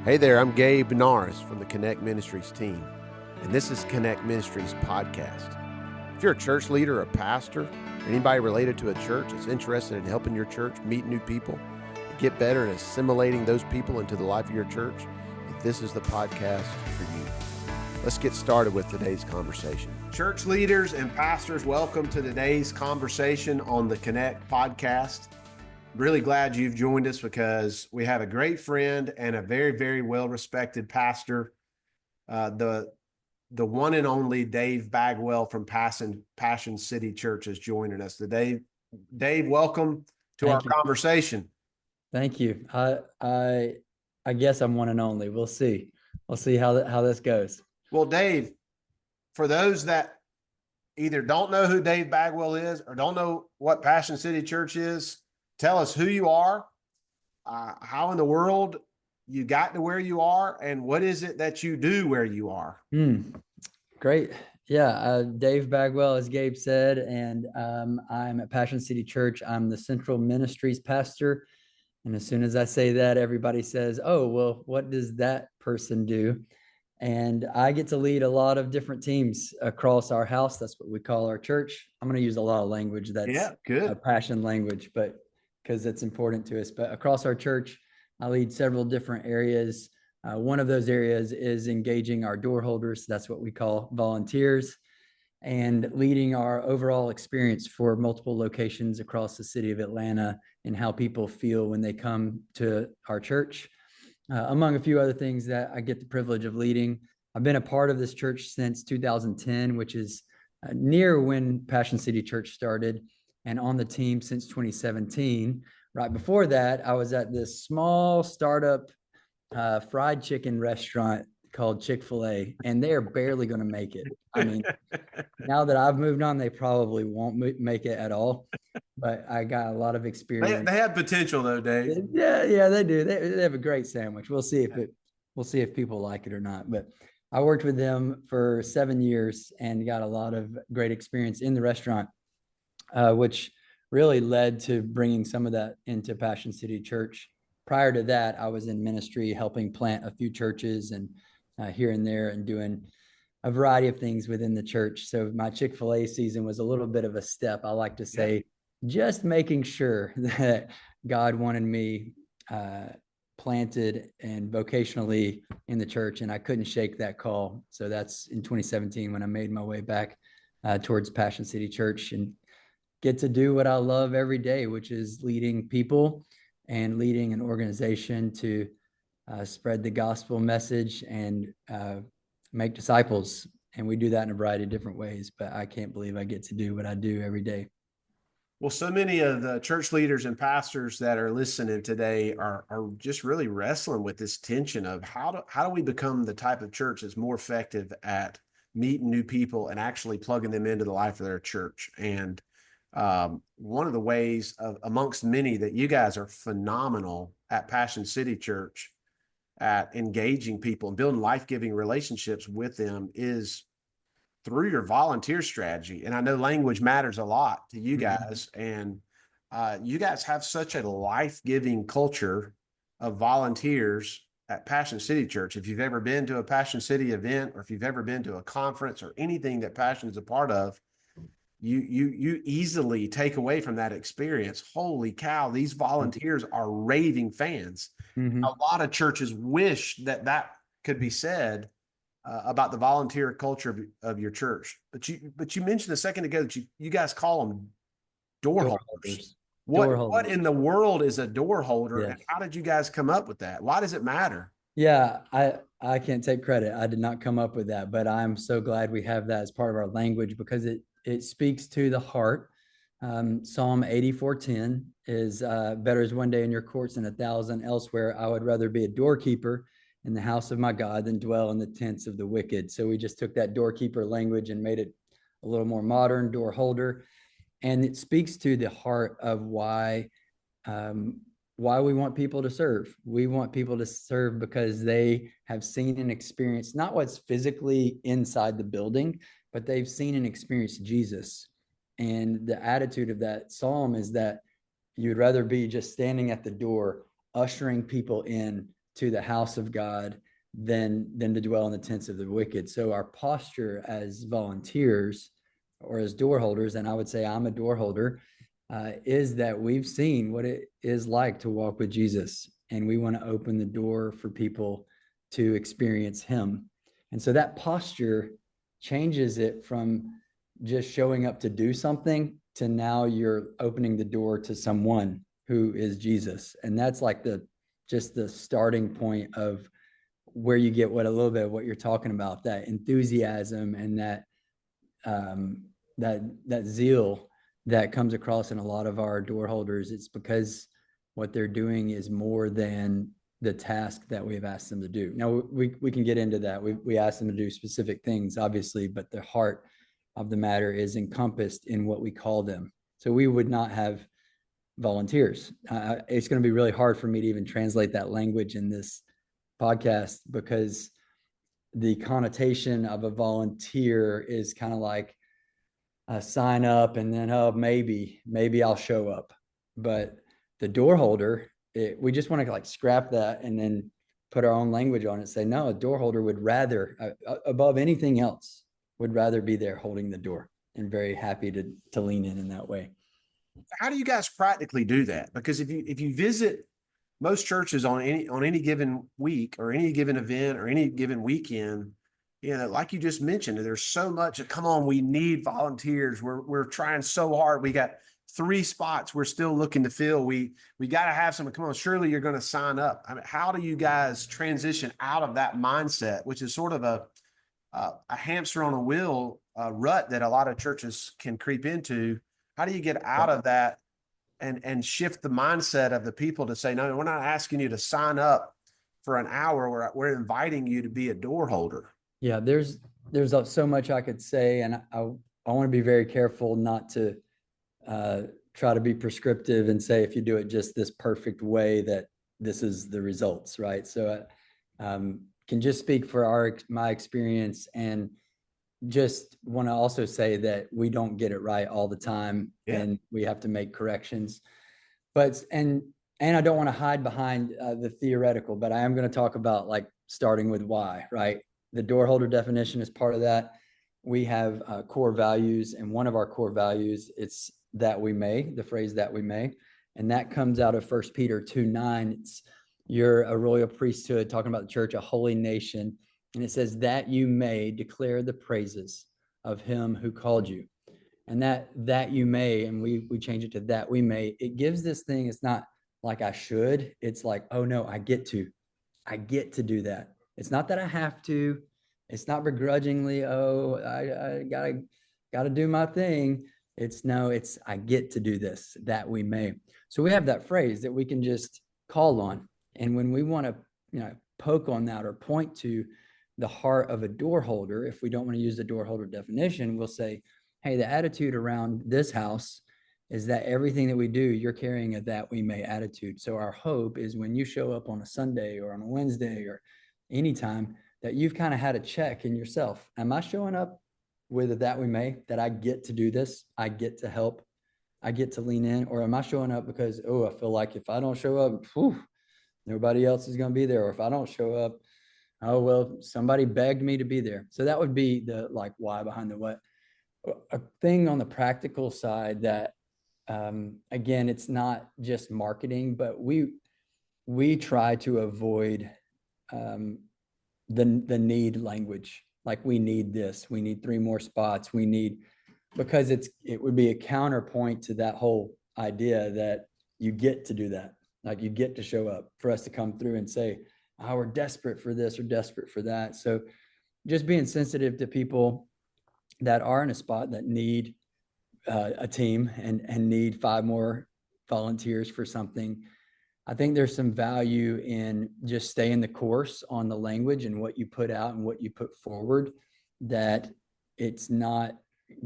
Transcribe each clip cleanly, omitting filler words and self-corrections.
Hey there, I'm Gabe Norris from the Connect Ministries team, and this is Connect Ministries podcast. If you're a church leader, a pastor, or anybody related to a church that's interested in helping your church meet new people, get better at assimilating those people into the life of your church, this is the podcast for you. Let's get started with today's conversation. Church leaders and pastors, welcome to today's conversation on the Connect podcast. Really glad you've joined us because we have a great friend and a very, very well-respected pastor, the one and only Dave Bagwell from Passion City Church is joining us today. Dave, welcome to our conversation. Thank you. I guess I'm one and only. We'll see. We'll see how this goes. Well, Dave, for those that either don't know who Dave Bagwell is or don't know what Passion City Church is, tell us who you are, how in the world you got to where you are, and what is it that you do where you are? Great. Yeah, Dave Bagwell, as Gabe said, and I'm at Passion City Church. I'm the Central Ministries Pastor. And as soon as I say that, everybody says, oh, well, what does that person do? And I get to lead a lot of different teams across our house. That's what we call our church. I'm going to use a lot of language that's a passion language, but because it's important to us. But across our church, I lead several different areas. One of those areas is engaging our doorholders. That's what we call volunteers, and leading our overall experience for multiple locations across the city of Atlanta and how people feel when they come to our church, among a few other things that I get the privilege of leading. I've been a part of this church since 2010, which is near when Passion City Church started, and on the team since 2017. Right before that, I was at this small startup fried chicken restaurant called Chick-fil-A, and they're barely going to make it. I mean, now that I've moved on, they probably won't make it at all. But I got a lot of experience. They have potential, though, Dave. Yeah, they do. They have a great sandwich. We'll see if people like it or not. But I worked with them for 7 years and got a lot of great experience in the restaurant, which really led to bringing some of that into Passion City Church. Prior to that, I was in ministry helping plant a few churches and here and there, and doing a variety of things within the church. So my Chick-fil-A season was a little bit of a step. I like to say, just making sure that God wanted me planted and vocationally in the church, and I couldn't shake that call. So that's in 2017 when I made my way back towards Passion City Church and get to do what I love every day, which is leading people and leading an organization to spread the gospel message and make disciples. And we do that in a variety of different ways, but I can't believe I get to do what I do every day. Well, so many of the church leaders and pastors that are listening today are just really wrestling with this tension of how do we become the type of church that's more effective at meeting new people and actually plugging them into the life of their church. And one of the ways amongst many that you guys are phenomenal at Passion City Church at engaging people and building life-giving relationships with them is through your volunteer strategy. And I know language matters a lot to you guys, and you guys have such a life-giving culture of volunteers at Passion City Church. If you've ever been to a Passion City event, or if you've ever been to a conference or anything that Passion is a part of, you easily take away from that experience, holy cow, these volunteers are raving fans. A lot of churches wish that could be said about the volunteer culture of your church. But you mentioned a second ago that you guys call them doorholders. What in the world is a door holder, and how did you guys come up with that? Why does it matter? Yeah, I can't take credit. I did not come up with that, but I'm so glad we have that as part of our language, because it speaks to the heart. Psalm 84:10 is better is one day in your courts than 1,000 elsewhere. I would rather be a doorkeeper in the house of my God than dwell in the tents of the wicked. So we just took that doorkeeper language and made it a little more modern, door holder. And it speaks to the heart of why we want people to serve. We want people to serve because they have seen and experienced not what's physically inside the building, but they've seen and experienced Jesus. And the attitude of that psalm is that you'd rather be just standing at the door, ushering people in to the house of God than to dwell in the tents of the wicked. So our posture as volunteers or as door holders, and I would say I'm a door holder, is that we've seen what it is like to walk with Jesus, and we want to open the door for people to experience him. And so that posture changes it from just showing up to do something to now you're opening the door to someone who is Jesus. And that's like just the starting point of where you get what a little bit of what you're talking about, that enthusiasm and that zeal that comes across in a lot of our door holders. It's because what they're doing is more than the task that we've asked them to do. Now we can get into that. We ask them to do specific things, obviously, but the heart of the matter is encompassed in what we call them. So we would not have volunteers. It's going to be really hard for me to even translate that language in this podcast, because the connotation of a volunteer is kind of like sign up and then, oh, maybe I'll show up. But the door holder, we just want to like scrap that and then put our own language on it. Say, no, a door holder would rather, above anything else, would rather be there holding the door, and very happy to lean in that way. How do you guys practically do that? Because if you visit most churches on any given week or any given event or any given weekend, like you just mentioned, there's so much. Come on, we need volunteers. We're trying so hard. We got 3 spots we're still looking to fill. We got to have someone. Come on, surely you're going to sign up. I mean, how do you guys transition out of that mindset, which is sort of a hamster on a wheel rut that a lot of churches can creep into? How do you get out of that and shift the mindset of the people to say, no, we're not asking you to sign up for an hour. We're inviting you to be a door holder. Yeah, there's so much I could say, and I want to be very careful not to try to be prescriptive and say if you do it just this perfect way that this is the results, right? So can just speak for my experience, and just want to also say that we don't get it right all the time, and we have to make corrections. But and I don't want to hide behind the theoretical, but I am going to talk about like starting with why, right? The door holder definition is part of that. We have core values, and one of our core values, it's that we may, the phrase that we may, and that comes out of 1 Peter 2:9. It's you're a royal priesthood, talking about the church, a holy nation. And it says that you may declare the praises of him who called you. And that you may, and we change it to that we may, it gives this thing, it's not like I should, it's like, oh no, I get to do that. It's not that I have to, it's not begrudgingly, oh, I gotta do my thing. It's no, it's I get to do this, that we may. So we have that phrase that we can just call on. And when we want to, poke on that or point to the heart of a door holder, if we don't want to use the door holder definition, we'll say, hey, the attitude around this house is that everything that we do, you're carrying a that we may attitude. So our hope is when you show up on a Sunday or on a Wednesday or anytime, that you've kind of had a check in yourself. Am I showing up with a that we may, that I get to do this, I get to help, I get to lean in? Or am I showing up because, oh, I feel like if I don't show up, nobody else is going to be there. Or if I don't show up, oh, well, somebody begged me to be there. So that would be the like why behind the what. A thing on the practical side that, again, it's not just marketing, but we try to avoid the need language. Like, we need this, we need 3 more spots, we need, because it would be a counterpoint to that whole idea that you get to do that. Like, you get to show up, for us to come through and say, oh, we're desperate for this or desperate for that. So just being sensitive to people that are in a spot that need a team and need 5 more volunteers for something. I think there's some value in just staying the course on the language and what you put out and what you put forward, that it's not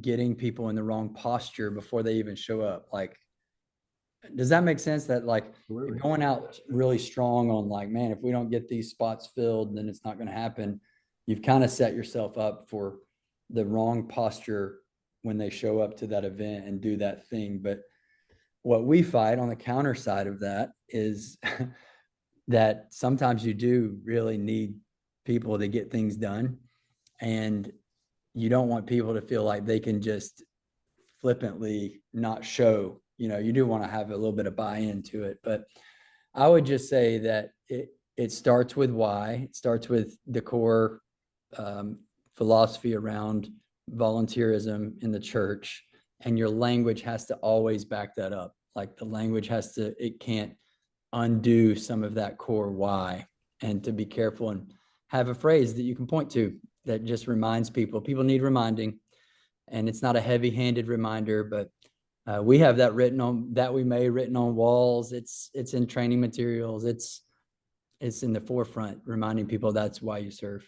getting people in the wrong posture before they even show up. Like, does that make sense? That like you're going out really strong on like, man, if we don't get these spots filled, then it's not going to happen. You've kind of set yourself up for the wrong posture when they show up to that event and do that thing. But what we fight on the counter side of that is that sometimes you do really need people to get things done. And you don't want people to feel like they can just flippantly not show, you do want to have a little bit of buy-in to it. But I would just say that it starts with why. It starts with the core philosophy around volunteerism in the church, and your language has to always back that up. Like the language it can't undo some of that core why, and to be careful and have a phrase that you can point to that just reminds people need reminding. And it's not a heavy-handed reminder, but we have that written on walls. It's in training materials. It's in the forefront, reminding people that's why you serve.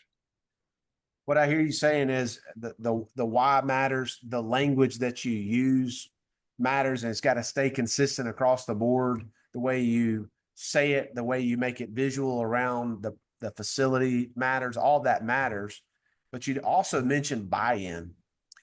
What I hear you saying is the why matters, the language that you use matters, and it's got to stay consistent across the board. The way you say it, the way you make it visual around the facility matters, all that matters. But you also mentioned buy-in.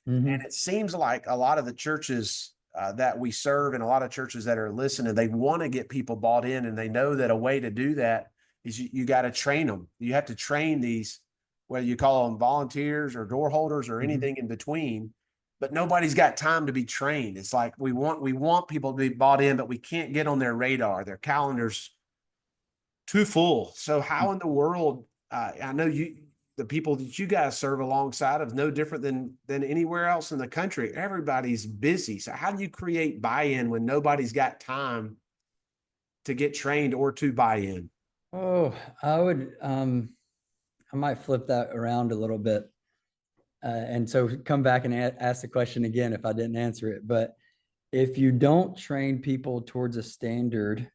And it seems like a lot of the churches that we serve and a lot of churches that are listening, they want to get people bought in, and they know that a way to do that is you got to train them. You have to train these, whether you call them volunteers or door holders or anything in between, but nobody's got time to be trained. It's like we want people to be bought in, but we can't get on their radar. Their calendars too full. So how in the world, I know the people that you guys serve alongside of no different than anywhere else in the country. Everybody's busy. So how do you create buy-in when nobody's got time to get trained or to buy in? Oh, I might flip that around a little bit. And so come back and ask the question again if I didn't answer it. But if you don't train people towards a standard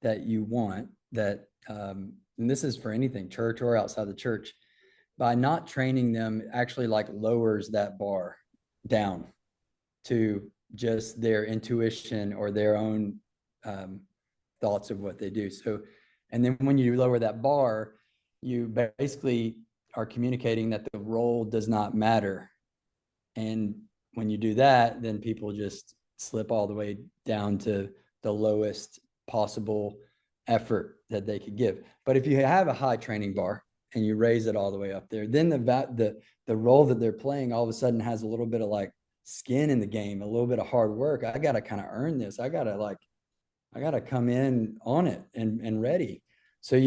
that you want, and this is for anything, church or outside the church, by not training them, actually like lowers that bar down to just their intuition or their own thoughts of what they do. So, and then when you lower that bar, you basically are communicating that the role does not matter. And when you do that, then people just slip all the way down to the lowest possible effort that they could give. But if you have a high training bar and you raise it all the way up there, then the role that they're playing all of a sudden has a little bit of like skin in the game, a little bit of hard work. I got to kind of earn this. I got to come in on it and ready. So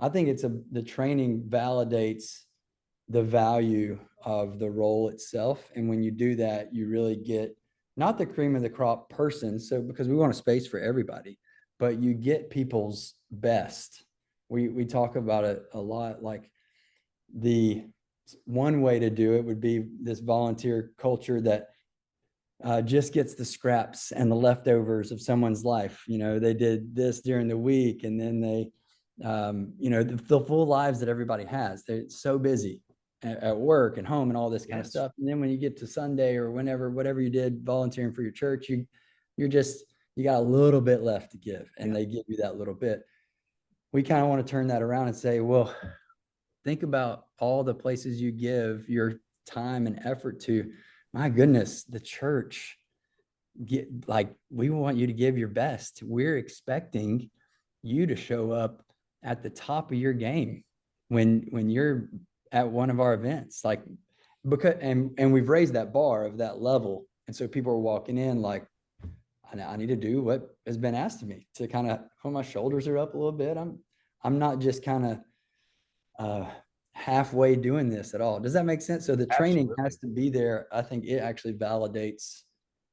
I think the training validates the value of the role itself. And when you do that, you really get not the cream of the crop person. So because we want a space for everybody, but you get people's best. We talk about it a lot. Like the one way to do it would be this volunteer culture that just gets the scraps and the leftovers of someone's life. They did this during the week, and then they, the full lives that everybody has. They're so busy at work and home and all this kind of stuff. And then when you get to Sunday or whatever you did volunteering for your church, you got a little bit left to give, and they give you that little bit. We kind of want to turn that around and say, well, think about all the places you give your time and effort to. My goodness, the church, we want you to give your best. We're expecting you to show up at the top of your game when you're at one of our events, and we've raised that bar of that level. And so people are walking in like, I need to do what has been asked of me, to kind of, my shoulders are up a little bit. I'm not just kind of halfway doing this at all. Does that make sense? So the training has to be there. I think it actually validates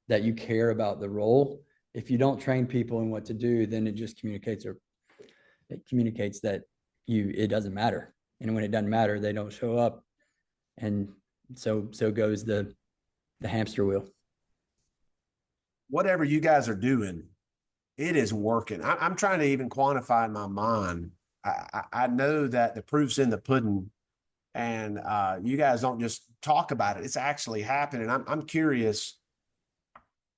that you care about the role. If you don't train people in what to do, then it just communicates that it doesn't matter. And when it doesn't matter, they don't show up. And so goes the hamster wheel. Whatever you guys are doing, it is working. I'm trying to even quantify in my mind. I know that the proof's in the pudding, and you guys don't just talk about it. It's actually happening. I'm curious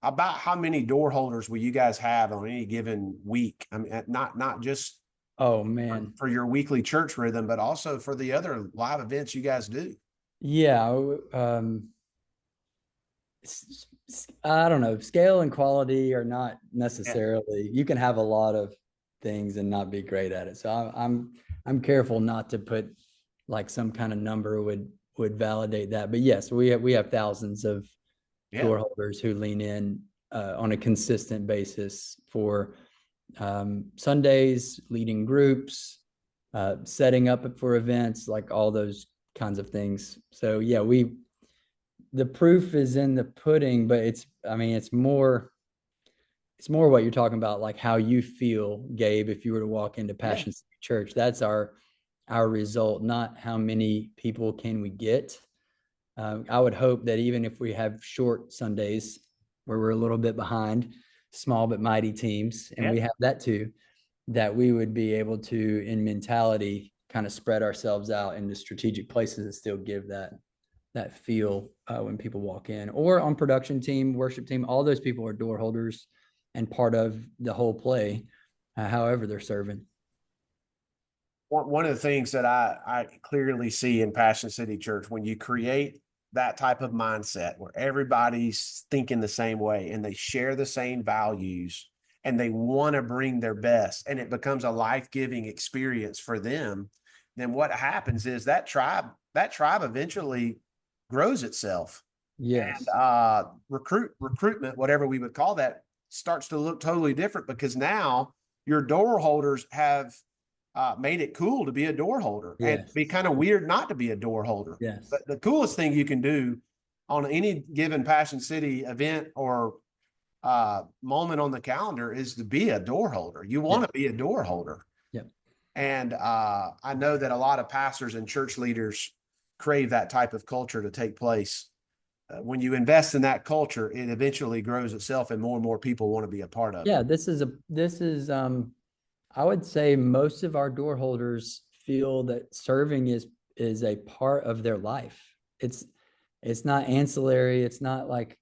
about how many door holders will you guys have on any given week? I mean, not just oh man for your weekly church rhythm, but also for the other live events you guys do. Yeah, I don't know. Scale and quality are not necessarily. You can have a lot of things and not be great at it. So I'm careful not to put like some kind of number would validate that. But yes, we have thousands of Yeah. door holders who lean in on a consistent basis for Sundays, leading groups, setting up for events, like all those kinds of things. So yeah, the proof is in the pudding, but it's more what you're talking about, like how you feel, Gabe, if you were to walk into Yeah. Passion City Church. That's our result, not how many people can we get. I would hope that even if we have short Sundays where we're a little bit behind small but mighty teams, and Yeah. we have that too, that we would be able to, in mentality, kind of spread ourselves out into strategic places and still give that feel when people walk in. Or on production team, worship team, all those people are door holders and part of the whole play, however they're serving. One of the things that I clearly see in Passion City Church, when you create that type of mindset where everybody's thinking the same way and they share the same values and they want to bring their best, and it becomes a life-giving experience for them, then what happens is that tribe eventually grows itself. And Yes. recruitment, whatever we would call that, starts to look totally different, because now your door holders have made it cool to be a door holder, and Yes. be kind of weird not to be a door holder. Yes. But the coolest thing you can do on any given Passion City event or moment on the calendar is to be a door holder. You want Yeah. to be a door holder. Yep. And I know that a lot of pastors and church leaders crave that type of culture to take place. When you invest in that culture, it eventually grows itself, and more people want to be a part of it. Yeah. I would say most of our door holders feel that serving is a part of their life. It's not ancillary. It's not like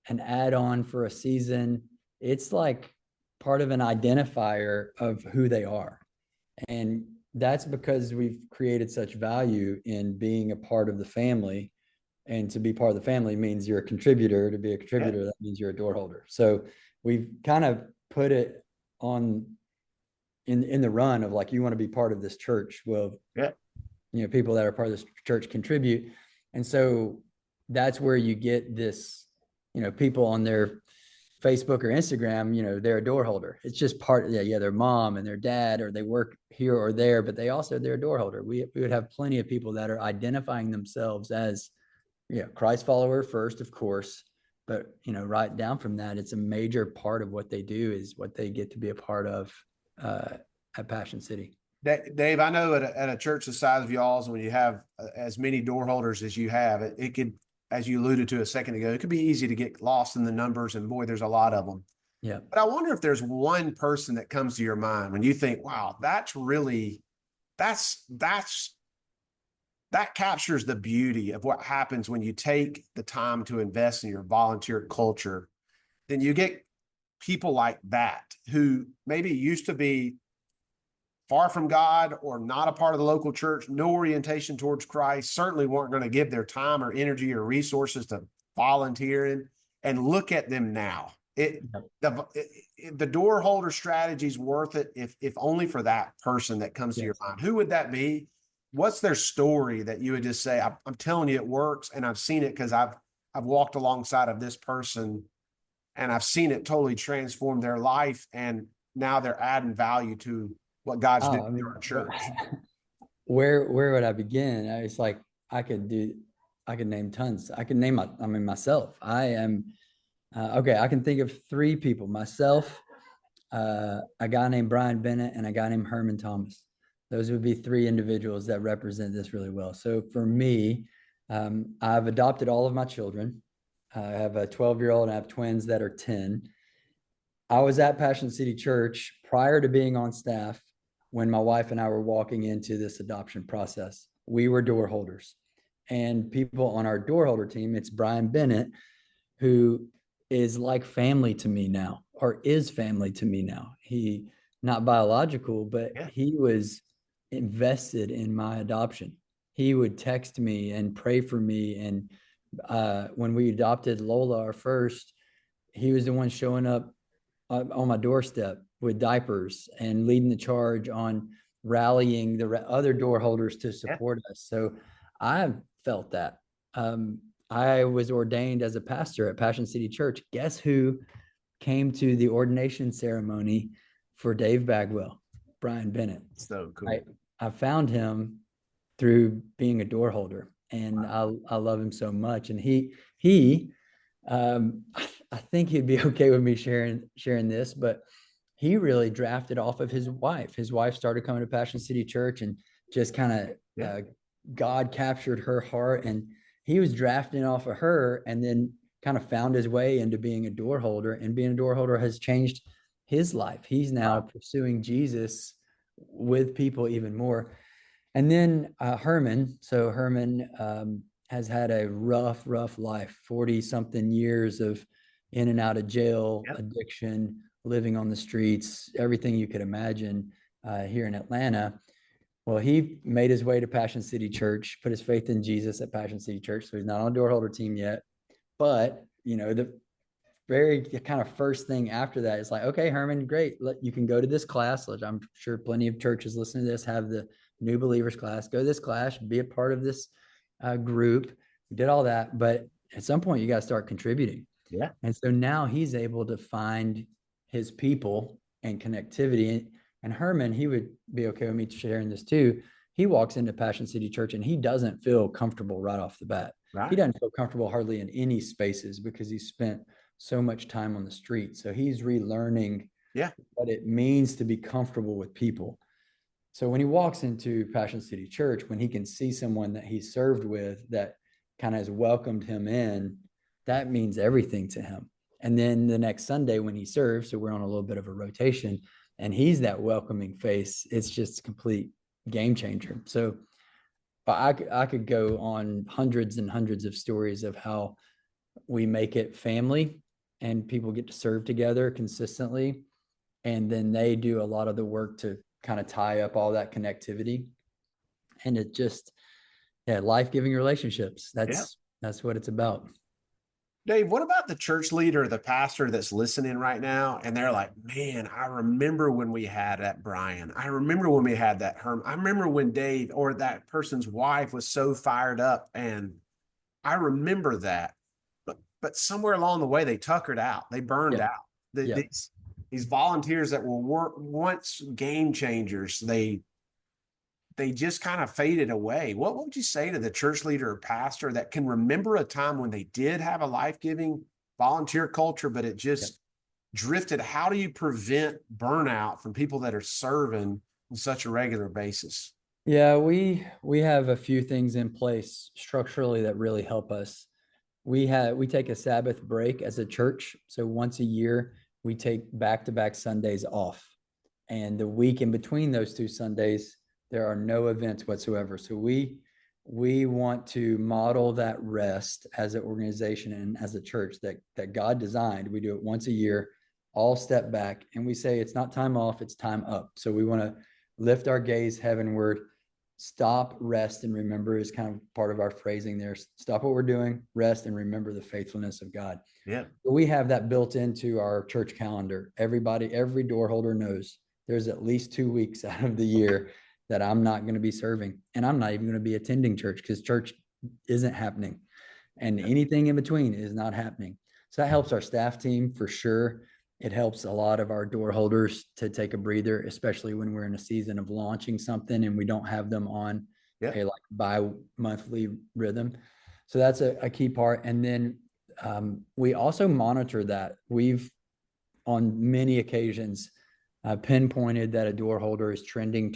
an add-on for a season. It's like part of an identifier of who they are. And that's because we've created such value in being a part of the family. And to be part of the family means you're a contributor. To be a Yeah. contributor, that means you're a door holder. So we've kind of put it on in the run of like, you want to be part of this church. Well, Yeah. people that are part of this church contribute. And so that's where you get this, people on their Facebook or Instagram, they're a door holder. It's just part, their mom and their dad, or they work here or there, but they're a door holder. We would have plenty of people that are identifying themselves as, Christ follower first, of course, but right down from that, it's a major part of what they do is what they get to be a part of at Passion City. Dave, I know at a church the size of y'all's, when you have as many door holders as you have, it could, as you alluded to a second ago, it could be easy to get lost in the numbers, and boy, there's a lot of them. Yeah. But I wonder if there's one person that comes to your mind when you think, wow, that captures the beauty of what happens when you take the time to invest in your volunteer culture. Then you get people like that who maybe used to be far from God or not a part of the local church, no orientation towards Christ, certainly weren't going to give their time or energy or resources to volunteering. And look at them now. The door holder strategy is worth it, if only for that person that comes to your mind. Who would that be? What's their story that you would just say, I'm telling you it works, and I've seen it because I've walked alongside of this person, and I've seen it totally transform their life, and now they're adding value to what God's doing in our church. Where would I begin? It's like I could name tons. I could name myself. I am okay. I can think of three people: myself, a guy named Brian Bennett, and a guy named Herman Thomas. Those would be three individuals that represent this really well. So for me, I've adopted all of my children. I have a 12-year-old and I have twins that are 10. I was at Passion City Church prior to being on staff when my wife and I were walking into this adoption process. We were door holders, and people on our door holder team, it's Brian Bennett, who is like family to me now, or is family to me now. He, not biological, but he was invested in my adoption. He would text me and pray for me. And when we adopted Lola, our first, he was the one showing up on my doorstep with diapers and leading the charge on rallying the other door holders to Yeah. support us. So I felt that. I was ordained as a pastor at Passion City Church. Guess who came to the ordination ceremony for Dave Bagwell? Brian Bennett. So I, cool. I found him through being a door holder, and Wow. I love him so much. And he I think he'd be okay with me sharing this, but he really drafted off of his wife. His wife started coming to Passion City Church, and just kind of Yeah. God captured her heart, and he was drafting off of her, and then kind of found his way into being a door holder. And being a door holder has changed his life. He's now Wow. pursuing Jesus with people even more. And then Herman. So Herman has had a rough life, 40 something years of in and out of jail, Yep. addiction, living on the streets, everything you could imagine here in Atlanta. Well, he made his way to Passion City Church, put his faith in Jesus at Passion City Church. So he's not on a door holder team yet. But, the very kind of first thing after that is like, okay, Herman, great. You can go to this class. I'm sure plenty of churches listening to this have the new believers class. Go to this class, be a part of this group. We did all that. But at some point, you got to start contributing. Yeah. And so now he's able to find his people and connectivity. And Herman, he would be okay with me sharing this too. He walks into Passion City Church and he doesn't feel comfortable right off the bat. He Right. doesn't feel comfortable hardly in any spaces because he spent so much time on the street. So he's relearning Yeah. what it means to be comfortable with people. So when he walks into Passion City Church, when he can see someone that he served with that kind of has welcomed him in, that means everything to him. And then the next Sunday when he serves, so we're on a little bit of a rotation, and he's that welcoming face, it's just a complete game changer. So, but I could go on hundreds and hundreds of stories of how we make it family and people get to serve together consistently. And then they do a lot of the work to kind of tie up all that connectivity. And it just, yeah, life-giving relationships. Yeah. That's what it's about. Dave, what about the church leader, the pastor that's listening right now? And they're like, man, I remember when we had that Brian. I remember when we had that Herm. I remember when Dave or that person's wife was so fired up. And I remember that. But somewhere along the way, they tuckered out. They burned Yeah. out. Yeah. These volunteers that were once game changers, they just kind of faded away. What would you say to the church leader or pastor that can remember a time when they did have a life-giving volunteer culture, but it Yeah. just drifted? How do you prevent burnout from people that are serving on such a regular basis? Yeah, we have a few things in place structurally that really help us. We take a Sabbath break as a church. So once a year, we take back-to-back Sundays off. And the week in between those two Sundays, there are no events whatsoever. So we want to model that rest as an organization and as a church that God designed. We do it once a year, all step back, and we say it's not time off, it's time up. So we want to lift our gaze heavenward. Stop, rest, and remember is kind of part of our phrasing there. Stop what we're doing, rest, and remember the faithfulness of God. Yeah. We have that built into our church calendar. Every door holder knows there's at least 2 weeks out of the year that I'm not going to be serving, and I'm not even going to be attending church because church isn't happening, and anything in between is not happening. So that helps our staff team for sure. It helps a lot of our door holders to take a breather, especially when we're in a season of launching something and we don't have them on Yeah. a like bi-monthly rhythm. So that's a key part. And then we also monitor that. We've on many occasions pinpointed that a door holder is trending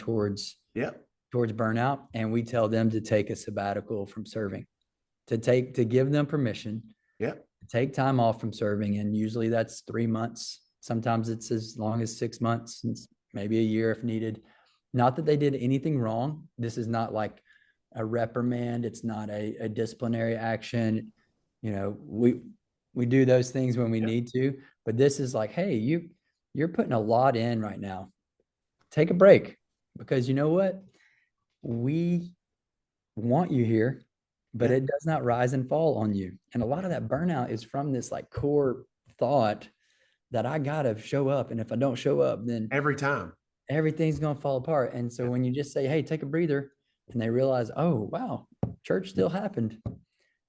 Yeah. towards burnout, and we tell them to take a sabbatical from serving, to give them permission Yeah. to take time off from serving. And usually that's 3 months. Sometimes it's as long as 6 months, maybe a year if needed. Not that they did anything wrong. This is not like a reprimand. It's not a disciplinary action. We do those things when we Yeah. need to, but this is like, hey, you're putting a lot in right now. Take a break, because you know what? We want you here, but Yeah. it does not rise and fall on you. And a lot of that burnout is from this like core thought that I gotta show up. And if I don't show up, then Every time. everything's gonna fall apart. And so Yeah. when you just say, hey, take a breather, and they realize, oh wow, church still happened.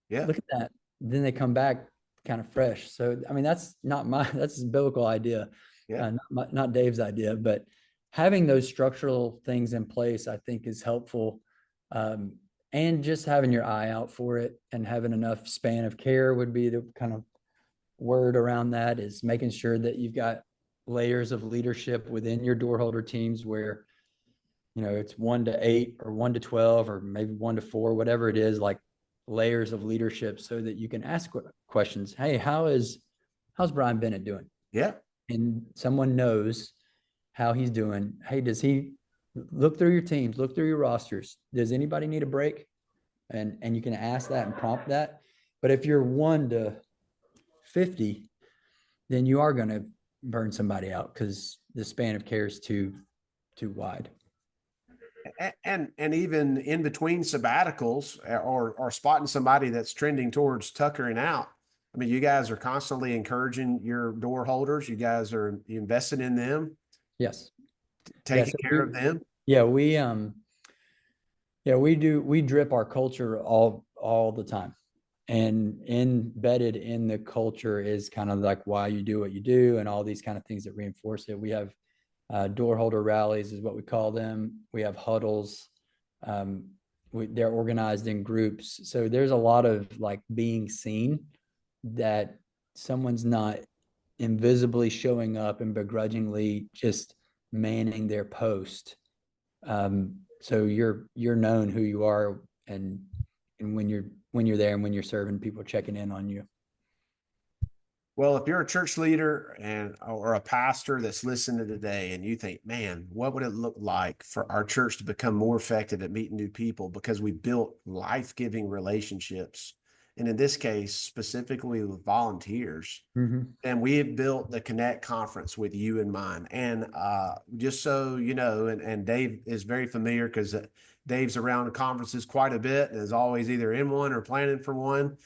Yeah. Look at that. Then they come back kind of fresh. So I mean, that's not my that's a biblical idea, Yeah. not Dave's idea, but having those structural things in place, I think, is helpful. And just having your eye out for it and having enough span of care would be the kind of word around that, is making sure that you've got layers of leadership within your doorholder teams where, it's 1 to 8 or 1 to 12 or maybe 1 to 4, whatever it is, like layers of leadership so that you can ask questions. Hey, how's Brian Bennett doing? Yeah. And someone knows how he's doing. Hey, does he look through your teams, look through your rosters? Does anybody need a break? And you can ask that and prompt that. But if you're 1 to 50, then you are going to burn somebody out because the span of care is too wide. And even in between sabbaticals or spotting somebody that's trending towards tuckering out. I mean, you guys are constantly encouraging your door holders. You guys are invested in them, Yes. taking care of them. Yeah, we drip our culture all the time. And embedded in the culture is kind of like why you do what you do and all these kind of things that reinforce it. We have door holder rallies is what we call them. We have huddles. They're organized in groups. So there's a lot of like being seen, that someone's not invisibly showing up and begrudgingly just manning their post. So you're known who you are, and when you're there and when you're serving, people checking in on you. Well, if you're a church leader or a pastor that's listening today and you think, man, what would it look like for our church to become more effective at meeting new people because we built life-giving relationships, and in this case, specifically with volunteers, and we have built the Connect conference with you in mind. And just so you know, and Dave is very familiar because Dave's around conferences quite a bit and is always either in one or planning for one.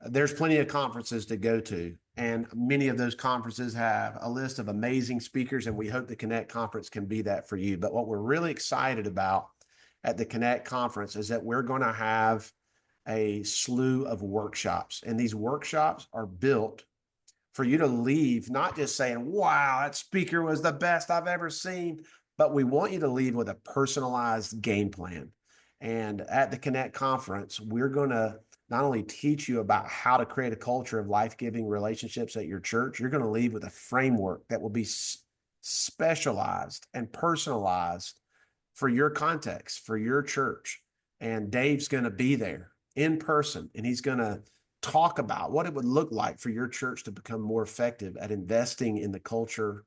There's plenty of conferences to go to, and many of those conferences have a list of amazing speakers, and we hope the Connect conference can be that for you. But what we're really excited about at the Connect conference is that we're going to have a slew of workshops, and these workshops are built for you to leave not just saying, wow, that speaker was the best I've ever seen, but we want you to leave with a personalized game plan. And at the Connect conference, we're going to not only teach you about how to create a culture of life-giving relationships at your church, you're going to leave with a framework that will be specialized and personalized for your context, for your church. And Dave's going to be there in person, and he's going to talk about what it would look like for your church to become more effective at investing in the culture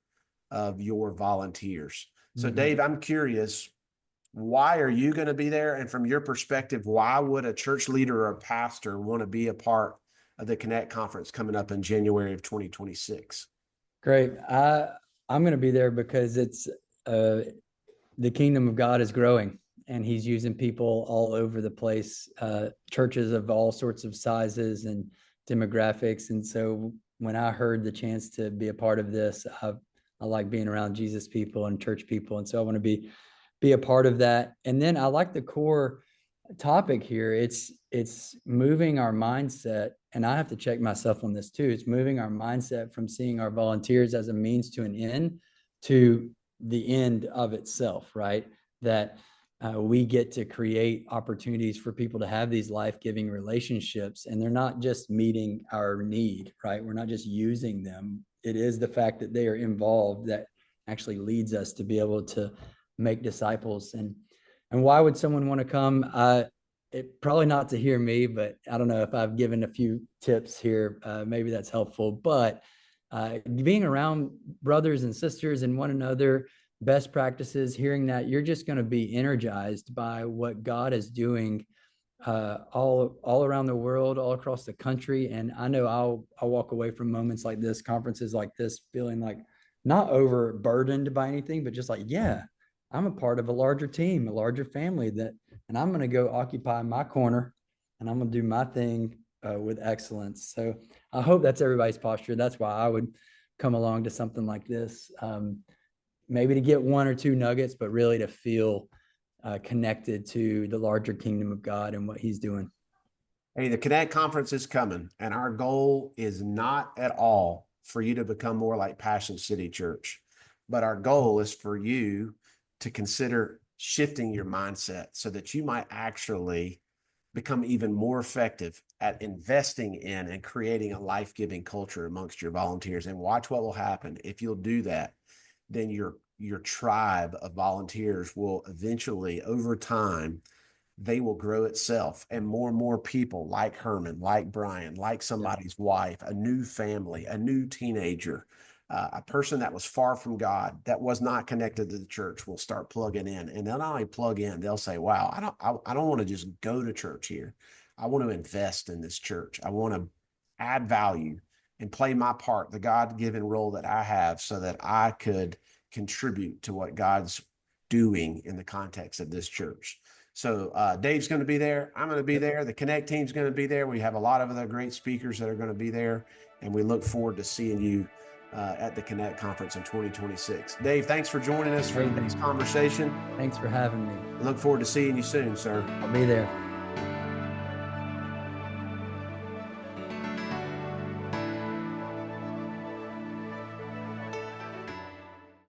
of your volunteers. So, Dave, I'm curious, why are you going to be there? And from your perspective, why would a church leader or a pastor want to be a part of the Connect conference coming up in January of 2026? Great. I'm going to be there because it's the kingdom of God is growing, and he's using people all over the place, churches of all sorts of sizes and demographics. And so when I heard the chance to be a part of this, I like being around Jesus people and church people. And so I want to be a part of that. And then I like the core topic here. It's moving our mindset, and I have to check myself on this too. It's moving our mindset from seeing our volunteers as a means to an end to the end of itself, right? That we get to create opportunities for people to have these life-giving relationships, and they're not just meeting our need, right? We're not just using them. It is the fact that they are involved that actually leads us to be able to make disciples. And why would someone want to come? Probably not to hear me, but I don't know if I've given a few tips here. Maybe that's helpful. But being around brothers and sisters and one another, best practices, hearing that, you're just going to be energized by what God is doing all around the world, all across the country. And I know I'll walk away from moments like this, conferences like this, feeling like not overburdened by anything, but just like, yeah, I'm a part of a larger team, a larger family, and I'm going to go occupy my corner, and I'm going to do my thing with excellence. So I hope that's everybody's posture. That's why I would come along to something like this. Maybe to get one or two nuggets, but really to feel connected to the larger kingdom of God and what he's doing. Hey, the Connect conference is coming, and our goal is not at all for you to become more like Passion City Church, but our goal is for you to consider shifting your mindset so that you might actually become even more effective at investing in and creating a life-giving culture amongst your volunteers. And watch what will happen. If you'll do that, then your tribe of volunteers will eventually, over time, they will grow itself, and more people like Herman, like Brian, like somebody's wife, a new family, a new teenager, a person that was far from God, that was not connected to the church, will start plugging in. And they'll not only plug in, they'll say, wow, I don't want to just go to church here. I want to invest in this church. I want to add value and play my part, the God-given role that I have, so that I could contribute to what God's doing in the context of this church. So Dave's going to be there. I'm going to be there. The Connect team's going to be there. We have a lot of other great speakers that are going to be there, and we look forward to seeing you at the Connect conference in 2026. Dave, thanks for joining us for today's conversation. Thanks for having me. I look forward to seeing you soon, sir. I'll be there.